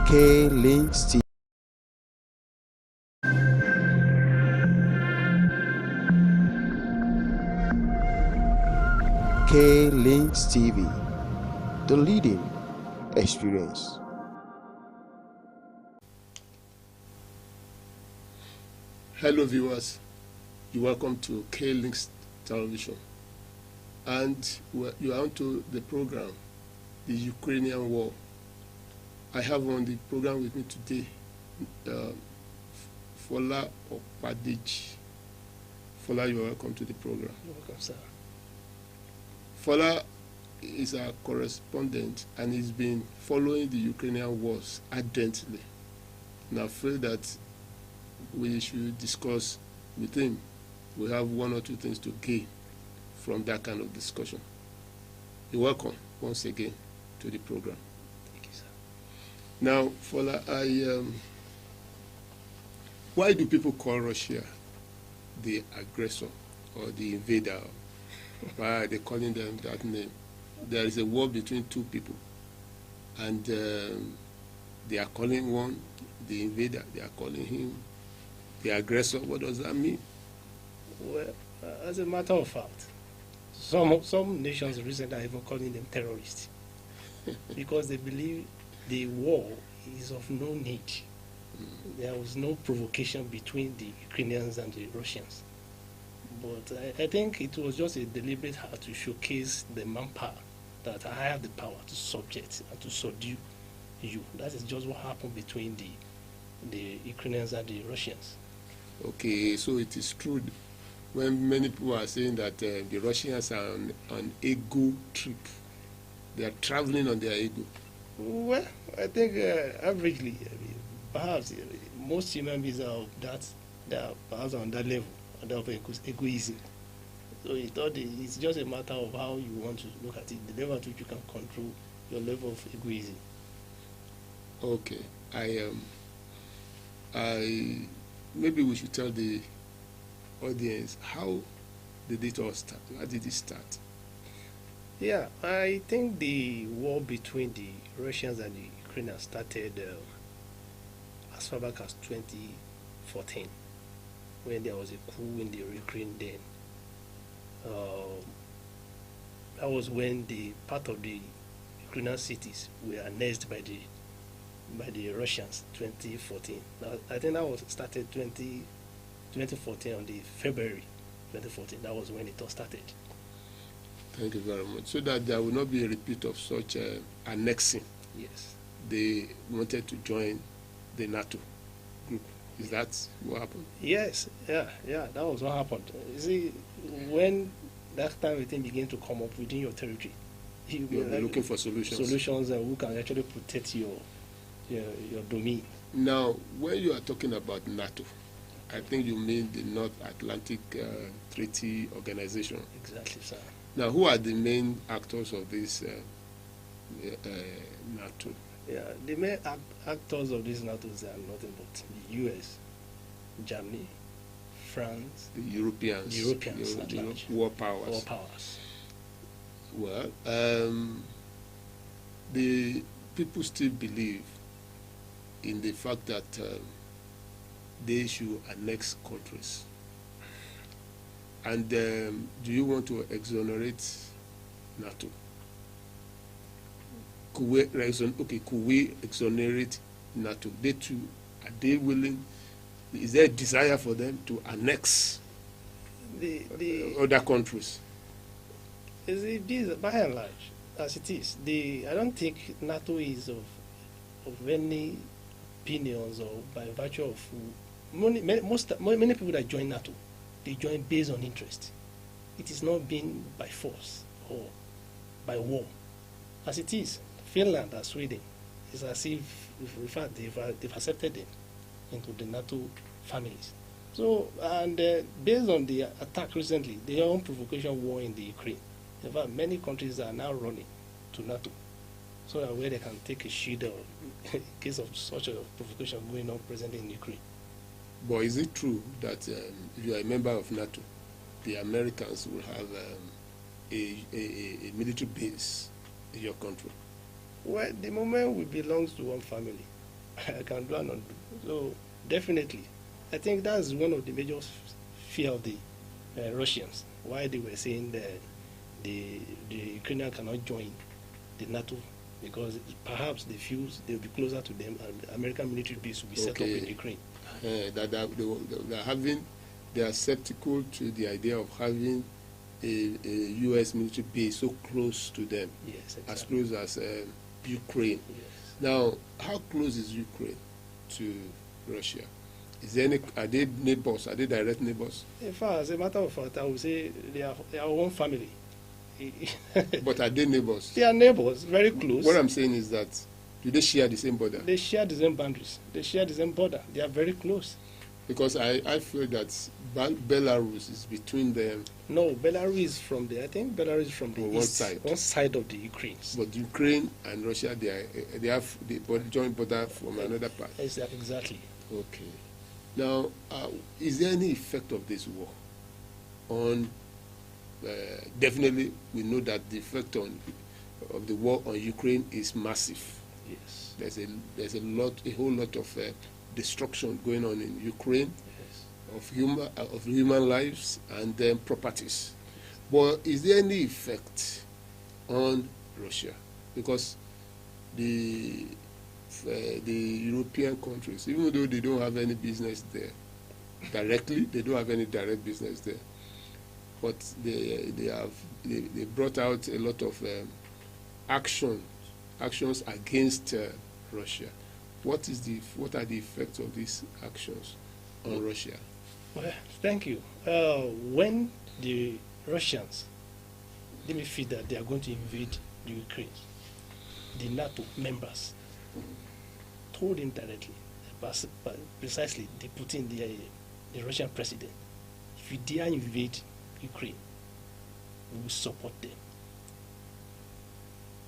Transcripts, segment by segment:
K-Links TV. K-Links TV, the leading experience. Hello viewers, you're welcome to K-Links Television, and you are onto the program, the Ukrainian War. I have on the program with me today Fola Opadeji. Fola, you are welcome to the program. You're welcome, sir. Fola is a correspondent and he's been following the Ukrainian wars ardently. And I feel that we should discuss with him. We have one or two things to gain from that kind of discussion. You're welcome once again to the program. Thank you, sir. Now, Fola, why do people call Russia the aggressor or the invader? Why are they calling them that name? There is a war between two people, and they are calling one the invader. They are calling him the aggressor. What does that mean? Well, as a matter of fact, some nations recently are even calling them terrorists because they believe the war is of no need. There was no provocation between the Ukrainians and the Russians. But I think it was just a deliberate act to showcase the manpower, that I have the power to subject and to subdue you. That is just what happened between the Ukrainians and the Russians. Okay, so it is true when many people are saying that the Russians are on an ego trip. They are traveling on their ego. Well, I think averagely, perhaps most human beings are of that, they are perhaps on that level of egoism. So it's just a matter of how you want to look at it, the level at which you can control your level of egoism. Okay, maybe we should tell the audience, how did it all start? How did it start? Yeah, I think the war between the Russians and the Ukrainians started as far back as 2014, when there was a coup in the Ukraine then. That was when the part of the Ukrainian cities were annexed by the Russians, 2014. I think that was started 2014 on the February 2014. That was when it all started. Thank you very much. So that there will not be a repeat of such annexing. Yes. They wanted to join the NATO group. Is that what happened? Yes, yeah, that was what happened. You see, when that time everything began to come up within your territory, you were looking for solutions. Solutions who can actually protect your domain. Now, when you are talking about NATO, I think you mean the North Atlantic Treaty Organization. Exactly, sir. Now, who are the main actors of this NATO? Yeah, the main actors of these NATOs are nothing but the US, Germany, France, the Europeans, the war powers. War powers. Well, the people still believe in the fact that they should annex countries. And do you want to exonerate NATO? Could we exonerate NATO? They too, are they willing? Is there a desire for them to annex the other countries? By and large, as it is, I don't think NATO is of any opinions, or by virtue of many people that join NATO, they join based on interest. It is not being by force or by war. As it is, Finland and Sweden, it's as if, in fact, they've accepted them into the NATO families. So, and based on the attack recently, the own provocation war in the Ukraine, in fact, many countries are now running to NATO, so that where they can take a shield in case of such a provocation going on presently in Ukraine. But is it true that if you are a member of NATO, the Americans will have a military base in your country? Well, the moment we belong to one family, I can do and undo. So definitely, I think that's one of the major fear of the Russians. Why they were saying that the Ukrainian cannot join the NATO, because perhaps they feel they'll be closer to them and the American military base will be set up in Ukraine. They are skeptical to the idea of having a U.S. military base so close to them, Yes, exactly. as close as Ukraine. Yes. Now, how close is Ukraine to Russia? Are they neighbors? Are they direct neighbors? In fact, as a matter of fact, I would say they are one family. But are they neighbors? They are neighbors, very close. What I'm saying is that, do they share the same border? They share the same boundaries. They share the same border. They are very close. Because I feel that Belarus is between them. No, Belarus is from the. I think Belarus is from the On east, one side of the Ukraine. But Ukraine and Russia, they have the joint border from another part. Exactly. Okay. Now, is there any effect of this war on? Definitely, we know that the effect of the war on Ukraine is massive. Yes. There's a whole lot of destruction going on in Ukraine. Yes. Of human lives and then properties. But is there any effect on Russia? Because the European countries, even though they don't have any business there directly, they don't have any direct business there, but they brought out a lot of actions against Russia. What are the effects of these actions on Russia? Well, thank you. When the Russians, let me feel that they are going to invade the Ukraine, the NATO members told him directly, precisely, they put in the Russian president, if you dare invade Ukraine, we will support them.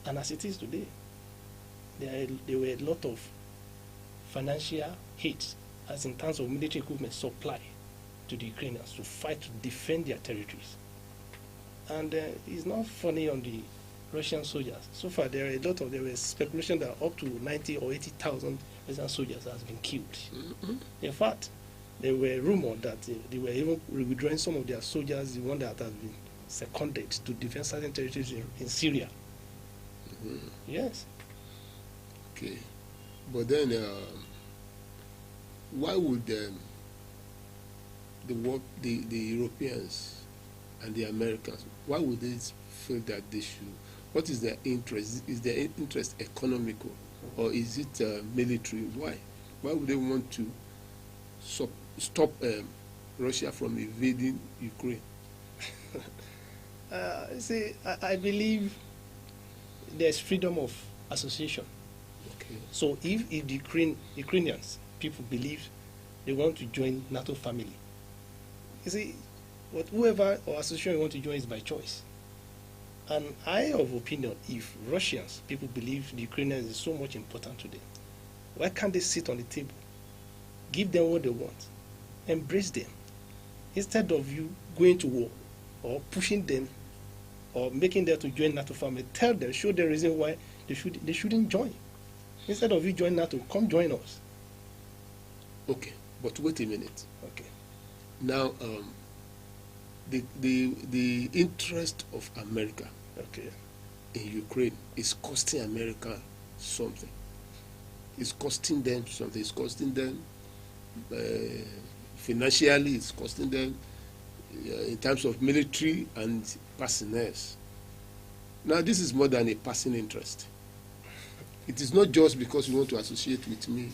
And as it is today, there were a lot of financial hits, as in terms of military equipment supply to the Ukrainians to fight to defend their territories. And it's not funny on the Russian soldiers. So far, there was speculation that up to 90 or 80,000 Russian soldiers has been killed. Mm-hmm. In fact, there were rumors that they were even withdrawing some of their soldiers, the one that has been seconded to defend certain territories in Syria. Mm-hmm. Yes. Okay. But then, why would the Europeans and the Americans, why would they feel that they should? What is their interest? Is their interest economical, or is it military? Why? Why would they want to stop Russia from invading Ukraine? See, I believe there's freedom of association. Okay. So if the Ukrainians, people believe they want to join NATO family, you see, whoever or association you want to join is by choice. And I of opinion, if Russians, people believe the Ukrainians is so much important to them, why can't they sit on the table, give them what they want, embrace them, instead of you going to war or pushing them or making them to join NATO family? Tell them, show the reason why they shouldn't join. Instead of you join NATO, come join us. Okay, but wait a minute. Okay. Now, the interest of America Okay. in Ukraine is costing America something. It's costing them something. It's costing them financially. It's costing them in terms of military and personnel. Now, this is more than a passing interest. It is not just because you want to associate with me.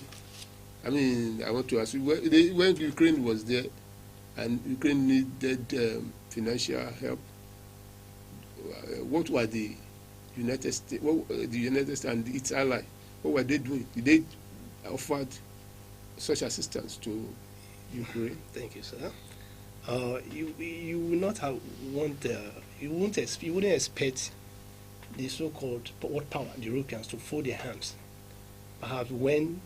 I mean, I want to associate. When Ukraine was there and Ukraine needed financial help, what were the United States, and its ally, what were they doing? Did they offer such assistance to Ukraine? Thank you, sir. You will not have you wouldn't expect the so-called world power, the Europeans, to fold their hands. Perhaps when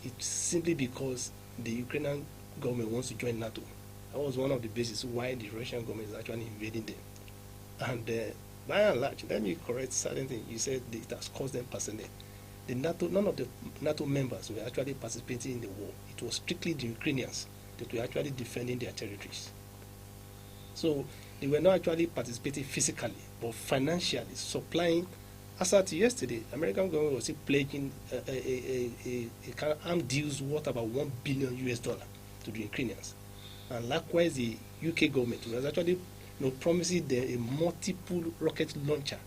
it's simply because the Ukrainian government wants to join NATO. That was one of the bases why the Russian government is actually invading them. And by and large, let me correct certain things. You said it has cost them personnel. the NATO, none of the NATO members were actually participating in the war. It was strictly the Ukrainians that were actually defending their territories. So they were not actually participating physically, but financially supplying. As at yesterday, American government was still pledging a kind of armed deals worth about $1 billion to the Ukrainians, and likewise the UK government was actually promising them a multiple rocket launcher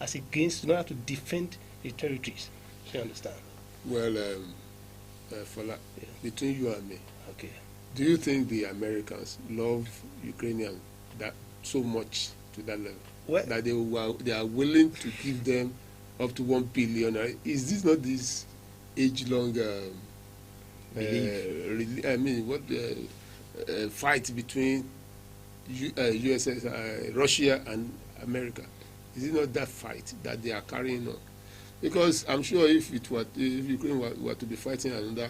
as against in order to defend the territories. You understand? Well, Fola, Yeah. between you and me, Okay. do you think the Americans love Ukrainians that so much to that level Well, that they are willing to give them up to $1 billion? Is this not this age-long fight between Russia and America? Is it not that fight that they are carrying on? Because I'm sure if Ukraine were to be fighting another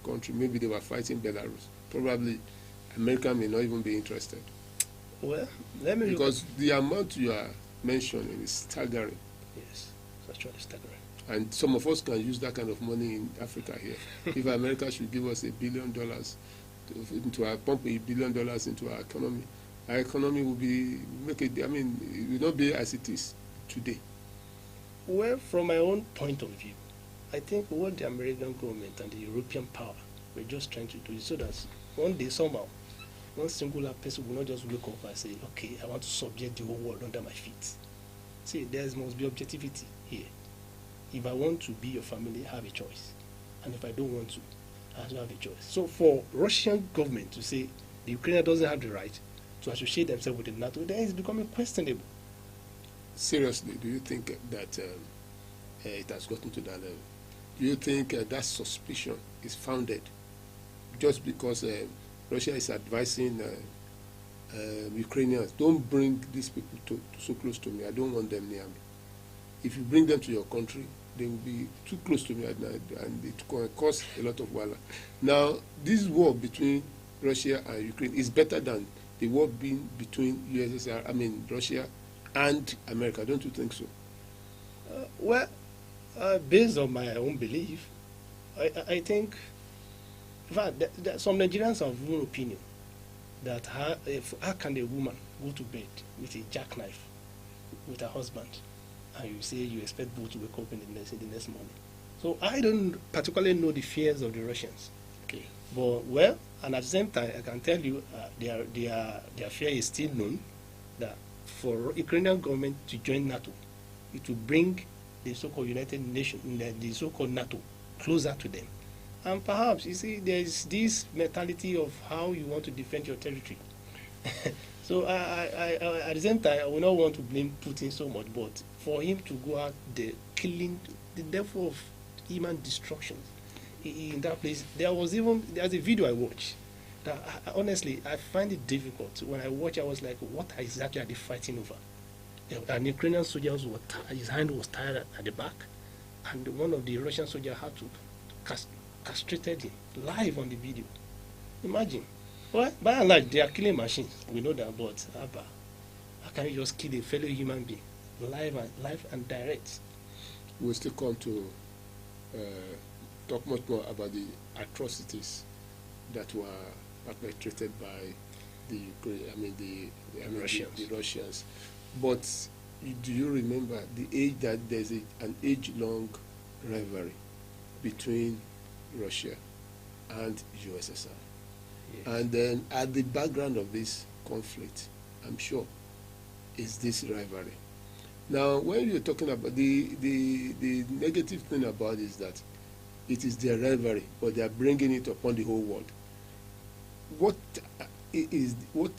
country, maybe they were fighting Belarus. Probably America may not even be interested. well, let me Because the amount you are mentioning is staggering. yes, it's actually staggering. And some of us can use that kind of money in Africa here. If America should give us $1 billion pump $1 billion into our economy will be it will not be as it is today. Well, from my own point of view, I think what the American government and the European power were just trying to do is so that one day somehow, one singular person will not just wake up and say, okay, I want to subject the whole world under my feet. See, there must be objectivity here. If I want to be your family, I have a choice. And if I don't want to, I don't have a choice. So for Russian government to say the Ukraine doesn't have the right to associate themselves with the NATO, then it's becoming questionable. Seriously, do you think that it has gotten to that level? Do you think that suspicion is founded just because Russia is advising Ukrainians, don't bring these people so close to me, I don't want them near me. If you bring them to your country, they will be too close to me and it can cause a lot of violence. Now, this war between Russia and Ukraine is better than the war being between Russia and America, don't you think so? Well, based on my own belief, I think, in fact, some Nigerians have one opinion that how can a woman go to bed with a jackknife with her husband, and you say you expect both to wake up in the next morning? So I don't particularly know the fears of the Russians. Okay. But well, and at the same time, I can tell you their fear is still known that for Ukrainian government to join NATO, it will bring the so-called United Nations, the so-called NATO, closer to them. And perhaps, you see, there is this mentality of how you want to defend your territory. So at the same time, I will not want to blame Putin so much, but for him to go out there killing the level of human destruction in that place, there's a video I watched that honestly I find it difficult. When I watch, I was like, what exactly are they fighting over? An Ukrainian soldier his hand was tied at the back, and one of the Russian soldiers had to castrated him live on the video. Imagine. Well, by and large, they are killing machines. We know that, but how can you just kill a fellow human being live and direct? We'll still come to talk much more about the atrocities that were perpetrated by the Russians. But do you remember that there's an age-long rivalry between Russia and USSR? Yes. And then at the background of this conflict, I'm sure, is this rivalry. Now, when you're talking about the negative thing about it is that it is their rivalry, but they are bringing it upon the whole world. What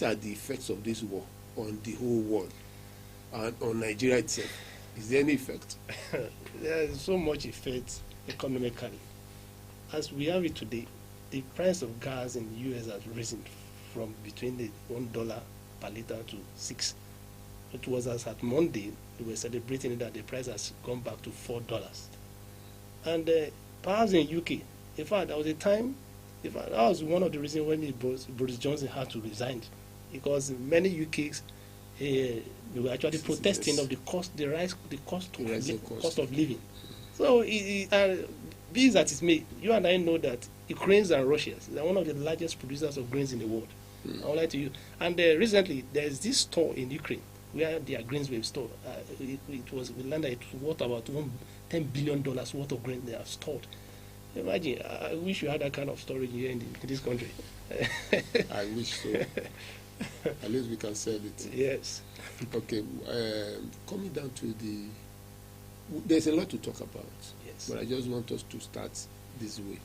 are the effects of this war on the whole world and on Nigeria itself? Is there any effect? There is so much effect economically. As we have it today, the price of gas in the US has risen from between the $1 per liter to $6. It was as at Monday we were celebrating that the price has gone back to $4. And perhaps in UK, in fact, there was a time, in fact, that was one of the reasons when Boris Johnson had to resign, because many UKs they were actually protesting of the cost of living. So, be that it may, you and I know that Ukrainians and Russians are one of the largest producers of grains in the world. I'll lie to you. And recently, there's this store in Ukraine where their grains were stored. It was we learned that it was worth about $10 billion worth of grain they have stored. Imagine, I wish you had that kind of storage here in this country. I wish so. At least we can sell it. Yes. Okay, coming down to there's a lot to talk about. Yes. But I just want us to start this way.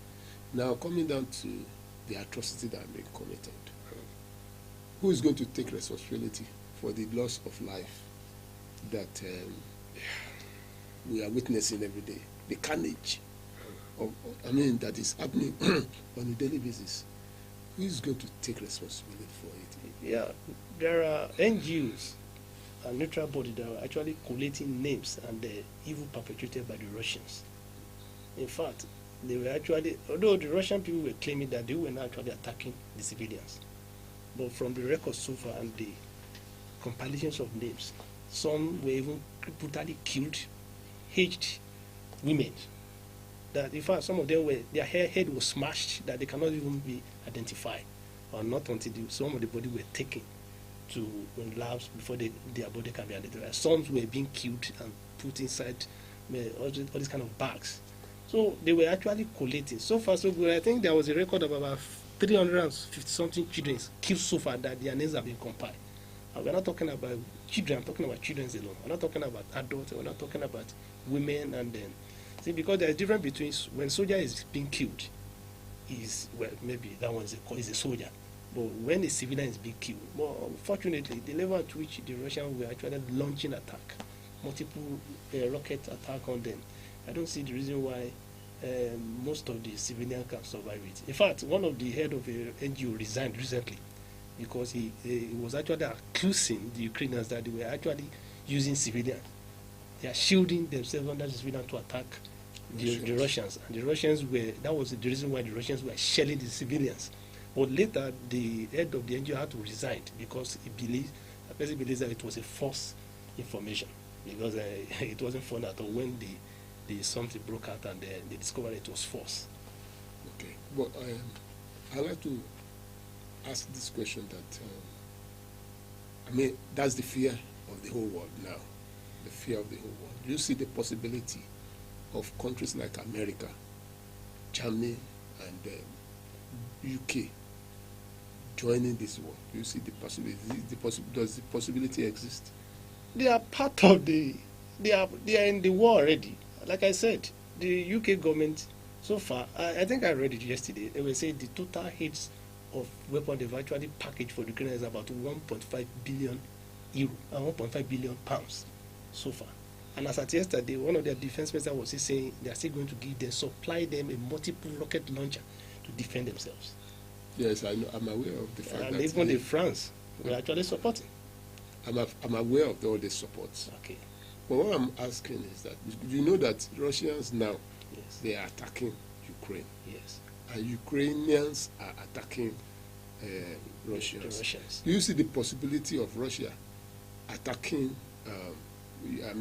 Now, coming down to the atrocity that have been committed, who is going to take responsibility for the loss of life that we are witnessing every day? The carnage, that is happening on a daily basis. Who is going to take responsibility for it? Yeah, there are NGOs and neutral bodies that are actually collating names and the evil perpetrated by the Russians. In fact, they were actually, although the Russian people were claiming that they were not actually attacking the civilians, but from the records so far and the compilations of names, some were even brutally killed, aged women. That in fact some of them their head was smashed, that they cannot even be identified, or not until some of the body were taken to labs before their body can be identified. Some were being killed and put inside all these kind of bags. So they were actually collating. So far so good. I think there was a record of about 350 something children killed so far that their names have been compiled. And we're not talking about children, I'm talking about children alone. We're not talking about adults, we're not talking about women. And then see, because there's a difference between when soldier is being killed, maybe that one is a soldier. But when a civilian is being killed, well, unfortunately, the level at which the Russians were actually launching attack, multiple rocket attack on them, I don't see the reason why most of the civilians can survive it. In fact, one of the head of a NGO resigned recently because he was actually accusing the Ukrainians that they were actually using civilians. They are shielding themselves under the civilians to attack the Russians. And the Russians that was the reason why the Russians were shelling the civilians. But later, the head of the NGO had to resign because the person believes that it was a false information, because it wasn't fun at all when the something broke out and they discovered it was false. Okay, but I'd like to ask this question that, that's the fear of the whole world now, the fear of the whole world. Do you see the possibility of countries like America, Germany, and UK joining this war? Do you see the possibility? Does the possibility exist? They are part of they are in the war already. Like I said, the UK government so far, I think I read it yesterday. They were saying the total hits of weapons they've actually packaged for the Ukrainians is about 1.5 billion euro and 1.5 billion pounds so far. And as at yesterday, one of their defense ministers was saying they are still going to supply them a multiple rocket launcher to defend themselves. Yes, I know. I'm aware of the fact and that even France were actually supporting. I'm aware of all the supports. Okay. But what I'm asking is that you know that Russians now, yes, they are attacking Ukraine. Yes. And Ukrainians are attacking Russians. The Russians. Do you see the possibility of Russia attacking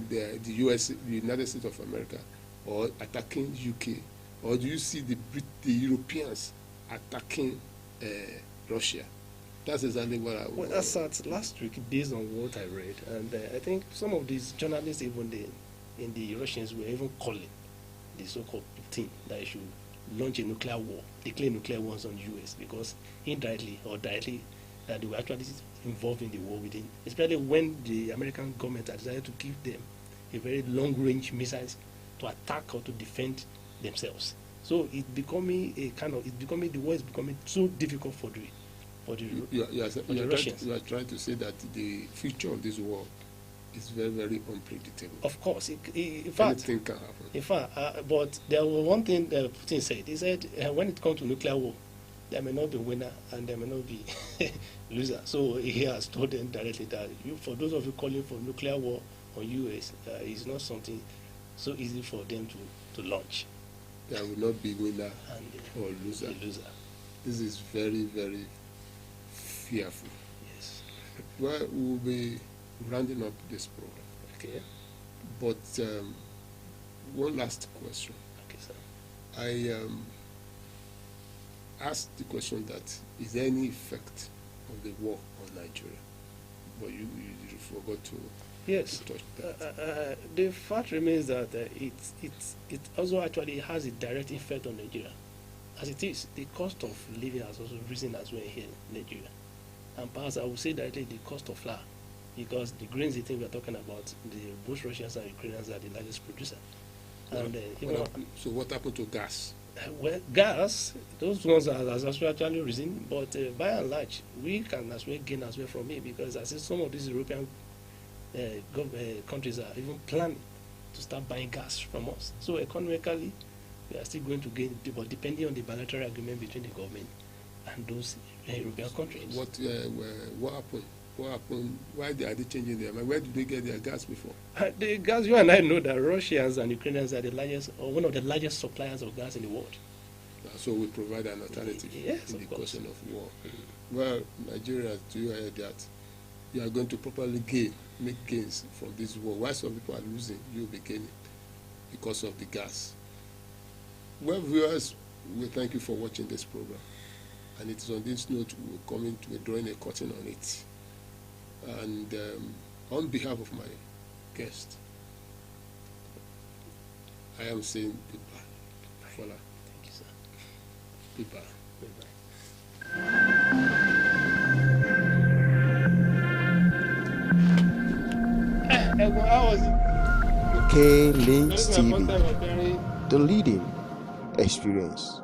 the US, the United States of America, or attacking UK? Or do you see the Europeans attacking Russia? That's exactly what I Well, as at last week, based on what I read, and I think some of these journalists, even in the Russians, were even calling the so-called Putin that he should launch a nuclear war, declare nuclear wars on the US, because indirectly or directly that they were actually involved in the war within, especially when the American government had decided to give them a very long-range missiles to attack or to defend themselves. So the war is becoming so difficult for the Russians. You are trying to say that the future of this war is very, very unpredictable. Of course, in fact, anything can happen. In fact, but there was one thing Putin said. He said, when it comes to nuclear war, there may not be winner and there may not be loser. So he has told them directly that for those of you calling for nuclear war on US, it's not something so easy for them to launch. There will not be winner or loser. This is very, very fearful. Yes. Well, we'll be rounding up this program. Okay. But one last question. Okay, sir. I asked the question that is there any effect of the war on Nigeria? But you forgot to Yes. touch that. The fact remains that it also actually has a direct effect on Nigeria. As it is, the cost of living has also risen as well here in Nigeria. And perhaps I would say directly the cost of flour, because the grains the thing we are talking about, both Russians and Ukrainians are the largest producer. And so what happened to gas? well, gas, those ones has actually risen, but by and large, we can as well gain as well from it, because I see some of these European countries are even planning to start buying gas from us. So economically, we are still going to gain, but depending on the bilateral agreement between the government and those European countries. What happened? What happened? Why are they changing their mind? Where did they get their gas before? The gas, you and I know that Russians and Ukrainians are the largest, or one of the largest suppliers of gas in the world. So we provide an alternative Yes, in the of course. question of war. Well, Nigerians, do you hear that? You are going to properly make gains from this war. While some people are losing, you will be gaining because of the gas. Well, viewers, we thank you for watching this program. And it is on this note we're drawing a curtain on it. And on behalf of my guest, I am saying goodbye. Fola. Thank you, sir. Goodbye. Goodbye. How was it? K Links This is my first TV, time appearing. the leading experience.